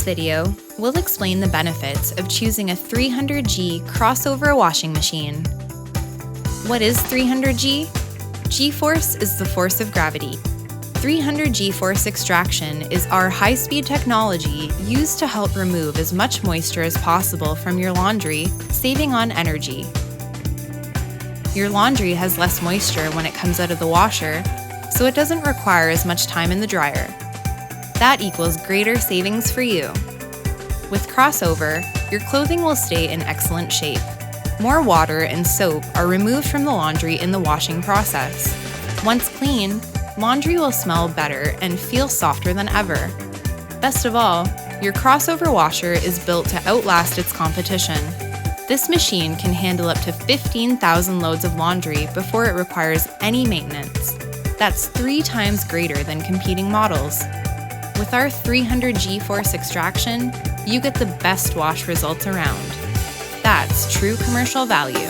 video, we'll explain the benefits of choosing a 300G crossover washing machine. What is 300G? G-force is the force of gravity. 300G force extraction is our high-speed technology used to help remove as much moisture as possible from your laundry, saving on energy. Your laundry has less moisture when it comes out of the washer, so it doesn't require as much time in the dryer. That equals greater savings for you. With crossover, your clothing will stay in excellent shape. More water and soap are removed from the laundry in the washing process. Once clean, laundry will smell better and feel softer than ever. Best of all, your crossover washer is built to outlast its competition. This machine can handle up to 15,000 loads of laundry before it requires any maintenance. That's 3 times greater than competing models. With our 300G force extraction, you get the best wash results around. That's true commercial value.